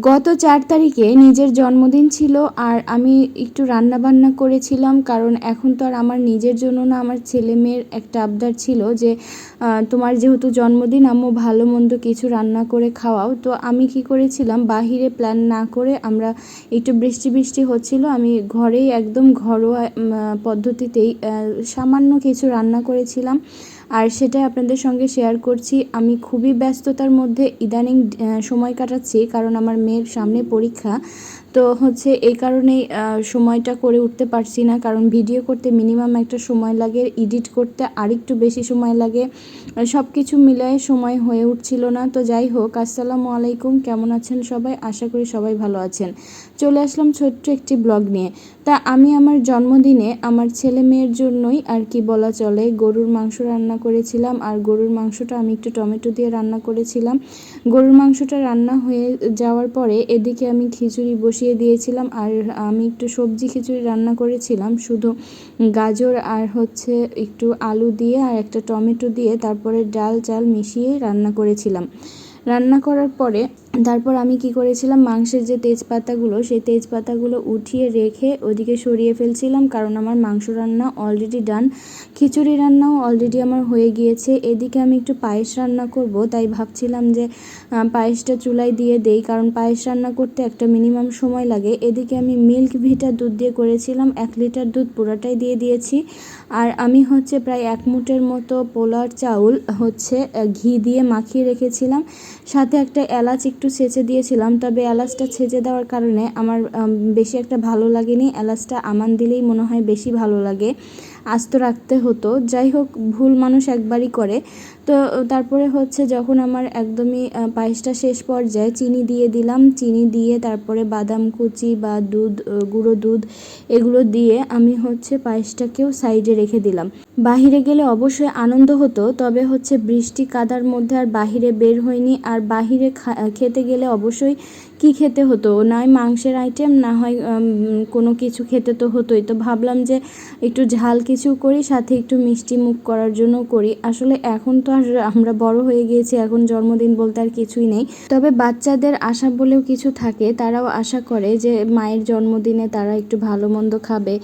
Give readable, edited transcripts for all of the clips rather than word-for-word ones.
গত ৪ তারিখে নিজের জন্মদিন ছিল আর আমি একটু রান্নাবান্না করেছিলাম, কারণ এখন তো আর আমার নিজের জন্য না, আমার ছেলে মেয়ের একটা আবদার ছিল যে তোমার যেহেতু জন্মদিন আম্মু ভালো মন্দ কিছু রান্না করে খাওয়াও। তো আমি কি করেছিলাম, বাহিরে প্ল্যান না করে আমরা একটু বৃষ্টি বৃষ্টি হচ্ছিল, আমি ঘরেই একদম ঘরোয়া পদ্ধতিতেই সামান্য কিছু রান্না করেছিলাম আর সেটা আপনাদের সঙ্গে শেয়ার করছি। আমি খুবই ব্যস্ততার মধ্যে ইদানিং সময় কাটাচ্ছি, কারণ আমার মেয়ের সামনে পরীক্ষা। তো হচ্ছে এই কারণেই সময়টা করে উঠতে পারছি না, কারণ ভিডিও করতে মিনিমাম একটা সময় লাগে, এডিট করতে আরেকটু বেশি সময় লাগে, সব কিছু মিলায়ে সময় হয়ে উঠছিল না। তো যাই হোক, আসসালামু আলাইকুম, কেমন আছেন সবাই? আশা করি সবাই ভালো আছেন। চলে আসলাম ছোট্ট একটি ব্লগ নিয়ে। তা আমি আমার জন্মদিনে আমার ছেলে মেয়ের জন্যই আর কি বলা চলে গরুর মাংস রান্না করেছিলাম, আর গরুর মাংসটা আমি একটু টমেটো দিয়ে রান্না করেছিলাম। গরুর মাংসটা রান্না হয়ে যাওয়ার পরে এদিকে আমি খিচুড়ি বসিয়ে দিয়েছিলাম, আর আমি একটু সবজি খিচুড়ি রান্না করেছিলাম, শুধু গাজর আর হচ্ছে একটু আলু দিয়ে আর একটা টমেটো দিয়ে, তারপরে ডাল চাল মিশিয়ে রান্না করেছিলাম। রান্না করার পরে তারপর আমি কি করেছিলাম, মাংসের যে তেজপাতাগুলো সেই তেজপাতাগুলো উঠিয়ে রেখে ওদিকে সরিয়ে ফেলছিলাম, কারণ আমার মাংস রান্না অলরেডি ডান। খিচুড়ি রান্নাও অলরেডি আমার হয়ে গিয়েছে। এদিকে আমি একটু পায়েস রান্না করব, তাই ভাবছিলাম যে পায়েসটা চুলায় দিয়ে দেই, কারণ পায়েস রান্না করতে একটা মিনিমাম সময় লাগে। এদিকে আমি মিল্ক ভিটা দুধ দিয়ে করেছিলাম, 1 লিটার দুধ পুরোটাই দিয়ে দিয়েছি। আর আমি হচ্ছে প্রায় 1 মুঠের মতো পোলার চাউল হচ্ছে ঘি দিয়ে মাখিয়ে রেখেছিলাম, সাথে একটা এলাচ একটু ছেঁচে দিয়েছিলাম। তবে এলাচটা ছেঁচে দেওয়ার কারণে আমার বেশি একটা ভালো লাগেনি, এলাচটা আমান দিলেই মনে হয় বেশি ভালো লাগে, আস্ত রাখতে হতো। যাই হোক, ভুল মানুষ একবারই করে। তো তারপরে হচ্ছে যখন আমার একদমই পায়েসটা শেষ পর্যায়ে চিনি দিয়ে দিলাম, চিনি দিয়ে তারপরে বাদাম কুচি বা দুধ, গুঁড়ো দুধ এগুলো দিয়ে আমি হচ্ছে পায়েসটাকেও সাইডে রেখে দিলাম। বাহিরে গেলে অবশ্যই আনন্দ হতো, তবে হচ্ছে বৃষ্টি কাদার মধ্যে আর বাহিরে বের হয়নি। আর বাহিরে খেতে গেলে অবশ্যই কি খেতে হতো, নয় মাংসের আইটেম, না হয় কোনো কিছু খেতে তো হতোই। তো ভাবলাম যে একটু ঝাল কিছু করি, সাথে একটু মিষ্টি মুখ করার জন্য করি। আসলে এখন তো আর আমরা বড় হয়ে গিয়েছি, এখন জন্মদিন বলতে আর কিছুই নেই। তবে বাচ্চাদের আশা বলেও কিছু থাকে, তারাও আশা করে যে মায়ের জন্মদিনে তারা একটু ভালো মন্দ খাবে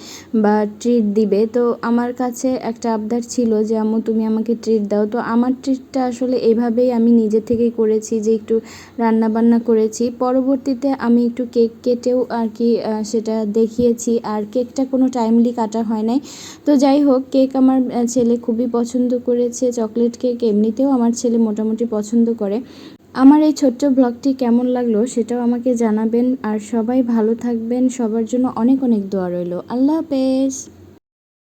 বা ট্রিট দিবে। তো আমার কাছে একটা আবদার ছিল যে আম্মু তুমি আমাকে ট্রিট দাও। তো আমার ট্রিটটা আসলে এভাবেই আমি নিজে থেকেই করেছি, যে একটু রান্না বান্না করেছি। পরবর্তীতে আমি একটু কেক কেটেও আর কি সেটা দেখিয়েছি, আর কেকটা কোনো টাইমলি কাটা হয় নাই। তো যাই হোক, কেক আমার ছেলে খুবই পছন্দ করেছে, চকলেট কেক এমনিতেও আমার ছেলে মোটামুটি পছন্দ করে। আমার এই ছোট্ট ব্লগটি কেমন লাগলো সেটাও আমাকে জানাবেন, আর সবাই ভালো থাকবেন, সবার জন্য অনেক অনেক দোয়া রইল। আল্লাহ হাফেজ।